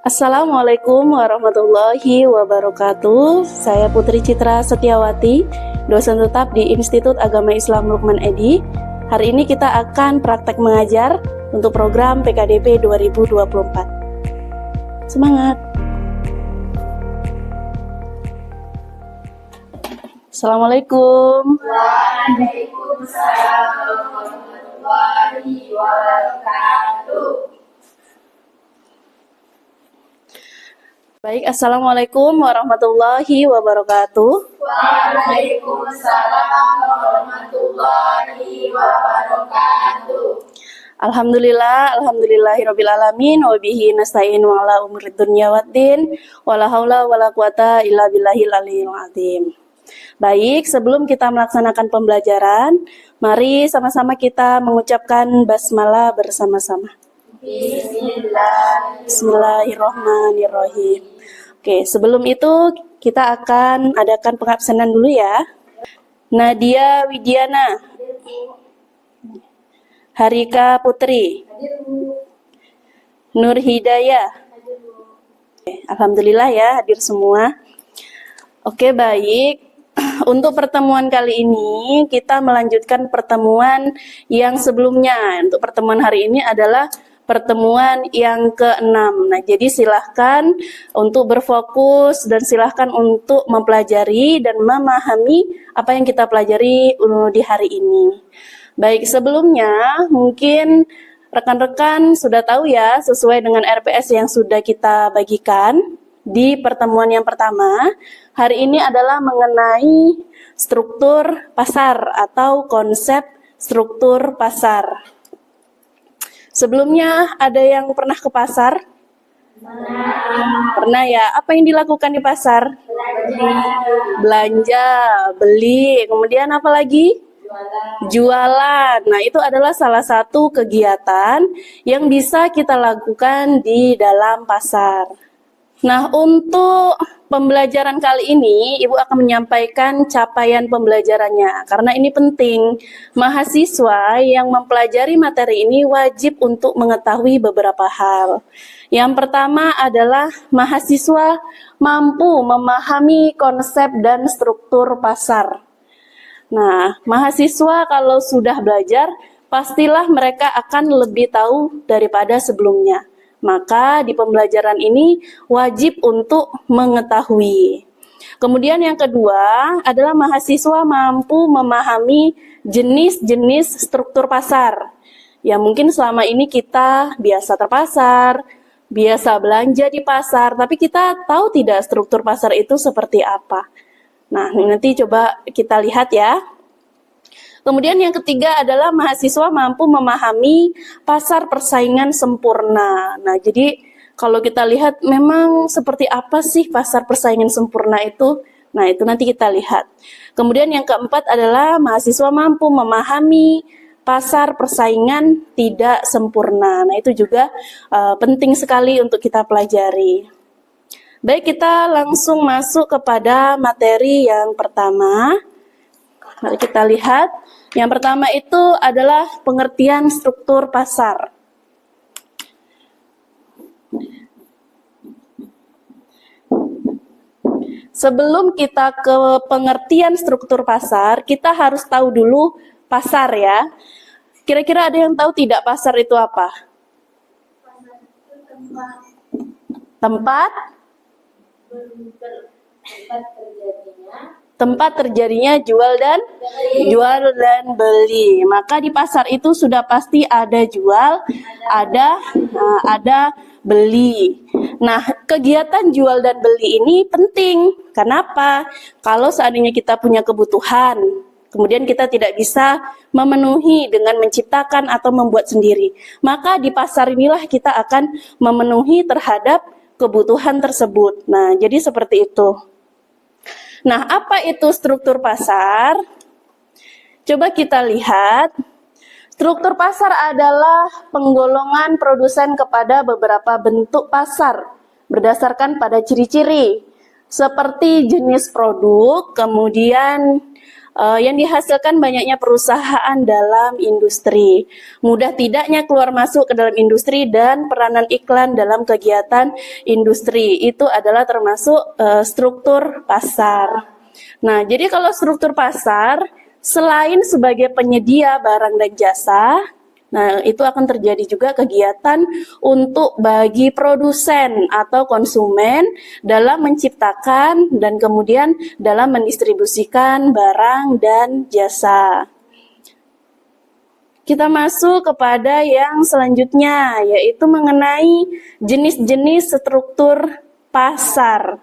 Assalamualaikum warahmatullahi wabarakatuh. Saya Putri Citra Setiawati, dosen tetap di Institut Agama Islam Lukman Edy. Hari ini kita akan praktek mengajar untuk program PKDP 2024. Semangat! Assalamualaikum. Waalaikumsalam warahmatullahi wabarakatuh. Baik, Assalamualaikum warahmatullahi wabarakatuh. Waalaikumsalam warahmatullahi wabarakatuh. Alhamdulillahirabbil alamin wa bihi nasta'in wa ala umurid dunya waddin wala haula wala quwata illa billahil aliyil azim. Baik, sebelum kita melaksanakan pembelajaran, mari sama-sama kita mengucapkan basmalah bersama-sama. Bismillahirrahmanirrahim. Oke, sebelum itu kita akan adakan pengabsenan dulu ya. Nadia Widiana, Harika Putri, Nur Hidayah. Alhamdulillah ya, hadir semua. Oke, baik. Untuk pertemuan kali ini kita melanjutkan pertemuan yang sebelumnya. Untuk pertemuan hari ini adalah pertemuan yang ke-6. Nah, jadi silahkan untuk berfokus dan silahkan untuk mempelajari dan memahami apa yang kita pelajari di hari ini. Baik, sebelumnya mungkin rekan-rekan sudah tahu ya, sesuai dengan RPS yang sudah kita bagikan di pertemuan yang pertama, hari ini adalah mengenai struktur pasar atau konsep struktur pasar. Sebelumnya ada yang pernah ke pasar? Pernah ya. Apa yang dilakukan di pasar? Belanja, beli, kemudian apa lagi? Jualan. Nah, itu adalah salah satu kegiatan yang bisa kita lakukan di dalam pasar. Nah, untuk pembelajaran kali ini, Ibu akan menyampaikan capaian pembelajarannya. Karena ini penting, mahasiswa yang mempelajari materi ini wajib untuk mengetahui beberapa hal. Yang pertama adalah mahasiswa mampu memahami konsep dan struktur pasar. Nah, mahasiswa kalau sudah belajar, pastilah mereka akan lebih tahu daripada sebelumnya. Maka di pembelajaran ini wajib untuk mengetahui. Kemudian yang kedua adalah mahasiswa mampu memahami jenis-jenis struktur pasar. Ya mungkin selama ini kita biasa terpasar, biasa belanja di pasar, tapi kita tahu tidak struktur pasar itu seperti apa. Nah, nanti coba kita lihat ya. Kemudian yang ketiga adalah mahasiswa mampu memahami pasar persaingan sempurna. Nah, jadi kalau kita lihat memang seperti apa sih pasar persaingan sempurna itu? Nah, itu nanti kita lihat. Kemudian yang keempat adalah mahasiswa mampu memahami pasar persaingan tidak sempurna. Nah, itu juga penting sekali untuk kita pelajari. Baik, kita langsung masuk kepada materi yang pertama. Mari kita lihat. Yang pertama itu adalah pengertian struktur pasar. Sebelum kita ke pengertian struktur pasar, kita harus tahu dulu pasar ya. Kira-kira ada yang tahu tidak pasar itu apa? Pasar itu tempat terjadinya jual dan beli. Maka di pasar itu sudah pasti ada jual, ada beli. Nah, kegiatan jual dan beli ini penting. Kenapa? Kalau seandainya kita punya kebutuhan, kemudian kita tidak bisa memenuhi dengan menciptakan atau membuat sendiri, maka di pasar inilah kita akan memenuhi terhadap kebutuhan tersebut. Nah, jadi seperti itu. Nah, apa itu struktur pasar? Coba kita lihat. Struktur pasar adalah penggolongan produsen kepada beberapa bentuk pasar berdasarkan pada ciri-ciri seperti jenis produk, kemudian yang dihasilkan banyaknya perusahaan dalam industri, mudah tidaknya keluar masuk ke dalam industri, dan peranan iklan dalam kegiatan industri. Itu adalah termasuk struktur pasar. Nah, jadi kalau struktur pasar, selain sebagai penyedia barang dan jasa, nah itu akan terjadi juga kegiatan untuk bagi produsen atau konsumen dalam menciptakan dan kemudian dalam mendistribusikan barang dan jasa. Kita masuk kepada yang selanjutnya, yaitu mengenai jenis-jenis struktur pasar.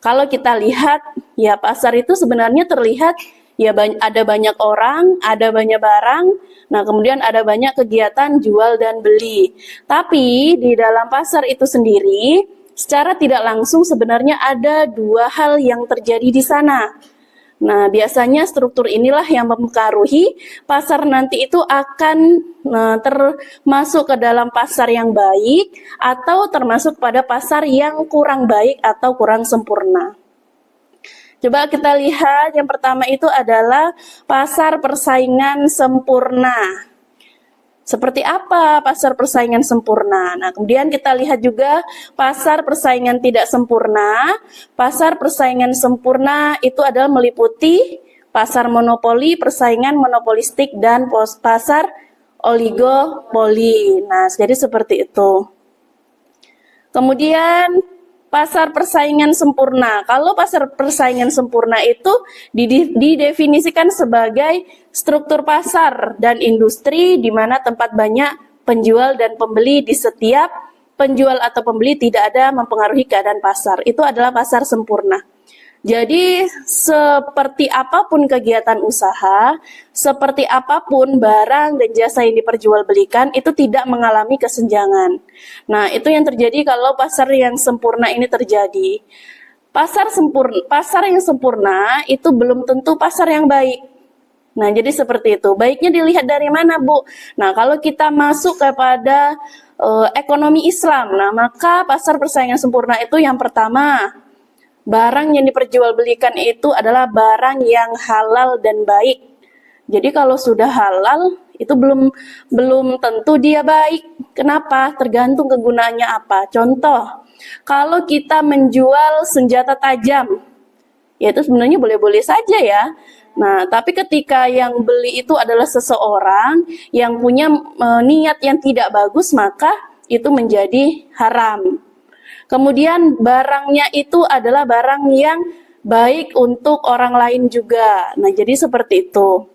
Kalau kita lihat, ya pasar itu sebenarnya terlihat ya ada banyak orang, ada banyak barang, nah kemudian ada banyak kegiatan jual dan beli. Tapi di dalam pasar itu sendiri, secara tidak langsung sebenarnya ada dua hal yang terjadi di sana. Nah, biasanya struktur inilah yang mempengaruhi pasar nanti itu akan termasuk ke dalam pasar yang baik atau termasuk pada pasar yang kurang baik atau kurang sempurna. Coba kita lihat, yang pertama itu adalah pasar persaingan sempurna. Seperti apa pasar persaingan sempurna? Nah, kemudian kita lihat juga pasar persaingan tidak sempurna. Pasar persaingan sempurna itu adalah meliputi pasar monopoli, persaingan monopolistik, dan pasar oligopoli. Nah, jadi seperti itu. Kemudian pasar persaingan sempurna. Kalau pasar persaingan sempurna itu didefinisikan sebagai struktur pasar dan industri di mana tempat banyak penjual dan pembeli, di setiap penjual atau pembeli tidak ada mempengaruhi keadaan pasar. Itu adalah pasar sempurna. Jadi seperti apapun kegiatan usaha, seperti apapun barang dan jasa yang diperjualbelikan, itu tidak mengalami kesenjangan. Nah, itu yang terjadi kalau pasar yang sempurna ini terjadi. Pasar yang sempurna itu belum tentu pasar yang baik. Nah, jadi seperti itu. Baiknya dilihat dari mana, Bu? Nah, kalau kita masuk kepada ekonomi Islam, nah maka pasar persaingan sempurna itu yang pertama, barang yang diperjualbelikan itu adalah barang yang halal dan baik. Jadi kalau sudah halal itu belum tentu dia baik. Kenapa? Tergantung kegunaannya apa. Contoh, kalau kita menjual senjata tajam, ya itu sebenarnya boleh-boleh saja ya. Nah, tapi ketika yang beli itu adalah seseorang yang punya niat yang tidak bagus, maka itu menjadi haram. Kemudian barangnya itu adalah barang yang baik untuk orang lain juga. Nah, jadi seperti itu.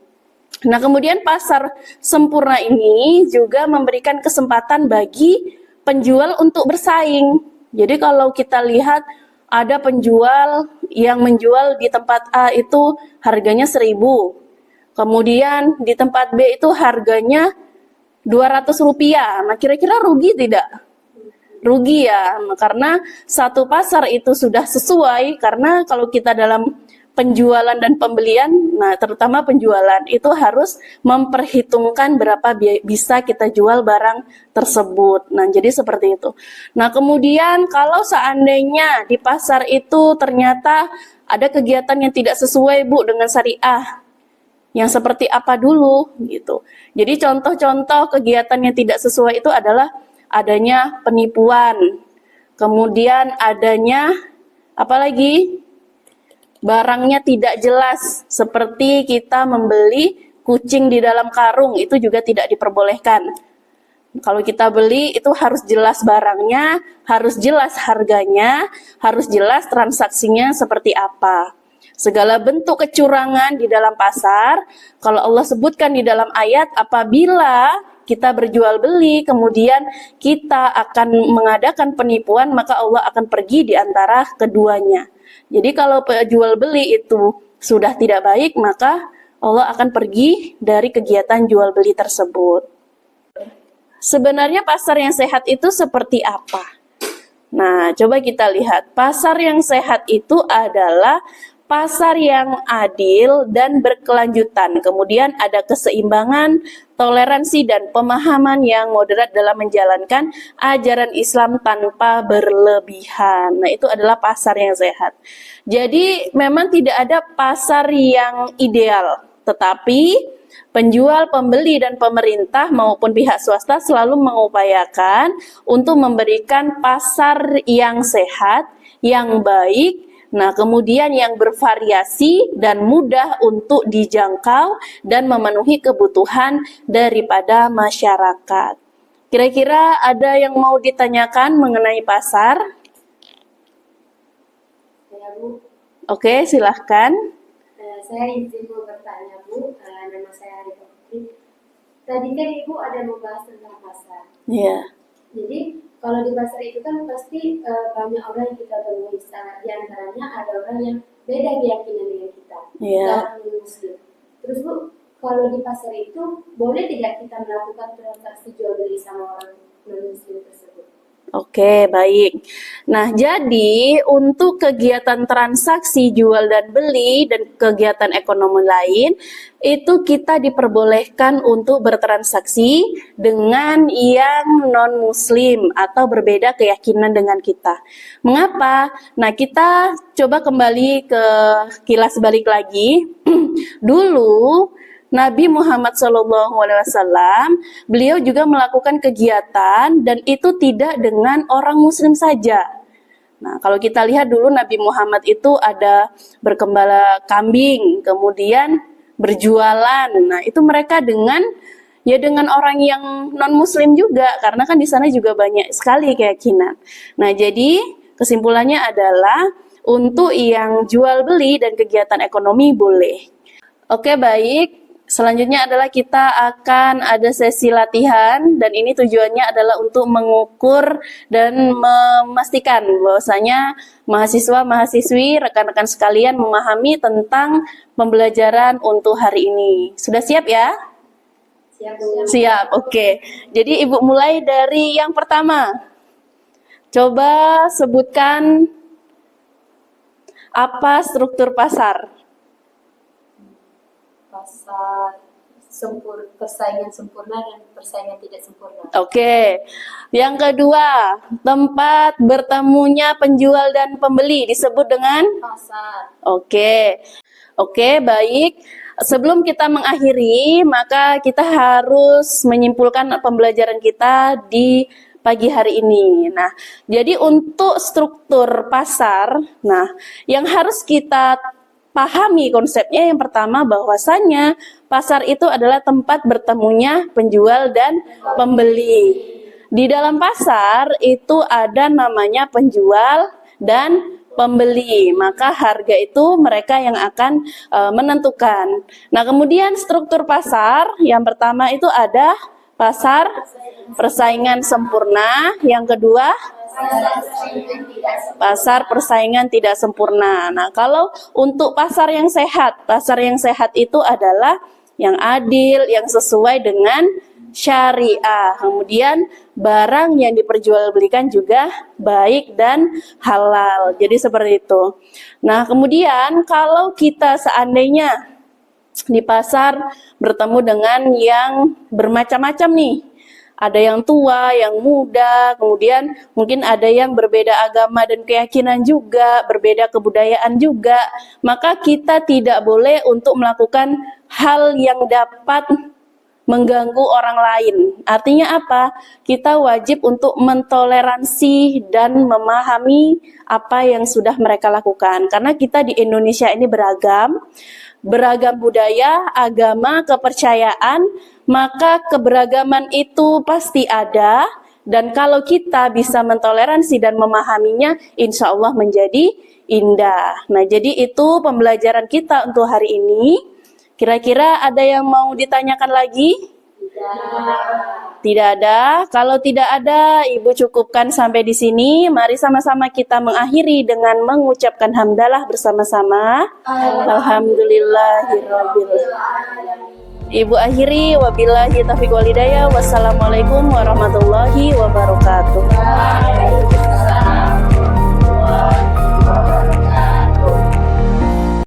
Nah, kemudian pasar sempurna ini juga memberikan kesempatan bagi penjual untuk bersaing. Jadi kalau kita lihat ada penjual yang menjual di tempat A itu harganya 1.000. Kemudian di tempat B itu harganya Rp200. Nah, kira-kira rugi tidak? Rugi ya, karena satu pasar itu sudah sesuai, karena kalau kita dalam penjualan dan pembelian, nah terutama penjualan itu harus memperhitungkan berapa bisa kita jual barang tersebut. Nah, jadi seperti itu. Nah, kemudian kalau seandainya di pasar itu ternyata ada kegiatan yang tidak sesuai, Bu, dengan syariah, yang seperti apa dulu gitu. Jadi contoh-contoh kegiatan yang tidak sesuai itu adalah adanya penipuan, kemudian adanya apalagi barangnya tidak jelas, seperti kita membeli kucing di dalam karung, itu juga tidak diperbolehkan. Kalau kita beli itu harus jelas barangnya, harus jelas harganya, harus jelas transaksinya seperti apa. Segala bentuk kecurangan di dalam pasar, kalau Allah sebutkan di dalam ayat, apabila kita berjual beli, kemudian kita akan mengadakan penipuan, maka Allah akan pergi di antara keduanya. Jadi kalau jual beli itu sudah tidak baik, maka Allah akan pergi dari kegiatan jual beli tersebut. Sebenarnya pasar yang sehat itu seperti apa? Nah, coba kita lihat. Pasar yang sehat itu adalah pasar yang adil dan berkelanjutan. Kemudian ada keseimbangan, toleransi, dan pemahaman yang moderat dalam menjalankan ajaran Islam tanpa berlebihan. Nah, itu adalah pasar yang sehat. Jadi, memang tidak ada pasar yang ideal, tetapi penjual, pembeli, dan pemerintah maupun pihak swasta selalu mengupayakan untuk memberikan pasar yang sehat, yang baik, nah kemudian yang bervariasi dan mudah untuk dijangkau dan memenuhi kebutuhan daripada masyarakat. Kira-kira ada yang mau ditanyakan mengenai pasar? Ya, Bu. Oke, silahkan. Saya izin mau bertanya, Bu. Nama saya Arifah Putri. Tadi kan Ibu ada membahas tentang pasar. Iya. Jadi kalau di pasar itu kan pasti banyak orang yang kita temui. Di antaranya ada orang yang beda keyakinan dengan kita. Iya. Dan Muslim. Terus Bu, kalau di pasar itu boleh tidak kita melakukan transaksi jual beli sama orang non-Muslim tersebut? Oke, baik. Nah, jadi untuk kegiatan transaksi jual dan beli dan kegiatan ekonomi lain, itu kita diperbolehkan untuk bertransaksi dengan yang non-muslim atau berbeda keyakinan dengan kita. Mengapa? Nah, kita coba kembali ke kilas balik lagi. Dulu Nabi Muhammad SAW, beliau juga melakukan kegiatan dan itu tidak dengan orang muslim saja. Nah, kalau kita lihat dulu Nabi Muhammad itu ada bergembala kambing, kemudian berjualan. Nah, itu mereka dengan orang yang non muslim juga, karena kan di sana juga banyak sekali keyakinan. Nah, jadi kesimpulannya adalah untuk yang jual beli dan kegiatan ekonomi boleh. Oke, baik. Selanjutnya adalah kita akan ada sesi latihan dan ini tujuannya adalah untuk mengukur dan memastikan bahwasanya mahasiswa-mahasiswi, rekan-rekan sekalian memahami tentang pembelajaran untuk hari ini. Sudah siap ya? Siap, Bu. Siap, oke. Jadi Ibu mulai dari yang pertama. Coba sebutkan apa struktur pasar. Pasar persaingan sempurna dan persaingan tidak sempurna. Oke. Yang kedua, tempat bertemunya penjual dan pembeli disebut dengan Pasar. Oke. Oke, baik. Sebelum kita mengakhiri, maka kita harus menyimpulkan pembelajaran kita di pagi hari ini. Nah, jadi untuk struktur pasar, nah, yang harus kita pahami konsepnya yang pertama bahwasanya pasar itu adalah tempat bertemunya penjual dan pembeli. Di dalam pasar itu ada namanya penjual dan pembeli, maka harga itu mereka yang akan menentukan. Nah, kemudian struktur pasar yang pertama itu ada pasar persaingan sempurna, yang kedua pasar persaingan tidak sempurna. Nah, kalau untuk pasar yang sehat itu adalah yang adil, yang sesuai dengan syariah. Kemudian barang yang diperjualbelikan juga baik dan halal. Jadi seperti itu. Nah, kemudian kalau kita seandainya di pasar bertemu dengan yang bermacam-macam nih. Ada yang tua, yang muda, kemudian mungkin ada yang berbeda agama dan keyakinan juga, berbeda kebudayaan juga. Maka kita tidak boleh untuk melakukan hal yang dapat mengganggu orang lain. Artinya apa? Kita wajib untuk mentoleransi dan memahami apa yang sudah mereka lakukan. Karena kita di Indonesia ini beragam budaya, agama, kepercayaan, maka keberagaman itu pasti ada, dan kalau kita bisa mentoleransi dan memahaminya, insya Allah menjadi indah. Nah, jadi itu pembelajaran kita untuk hari ini. Kira-kira ada yang mau ditanyakan lagi? Tidak ada. Kalau tidak ada, Ibu cukupkan sampai di sini. Mari sama-sama kita mengakhiri dengan mengucapkan hamdalah bersama-sama. Alhamdulillahirabbil alamin. Ibu akhiri, wabillahi taufiq wal hidayah. Wassalamualaikum warahmatullahi wabarakatuh.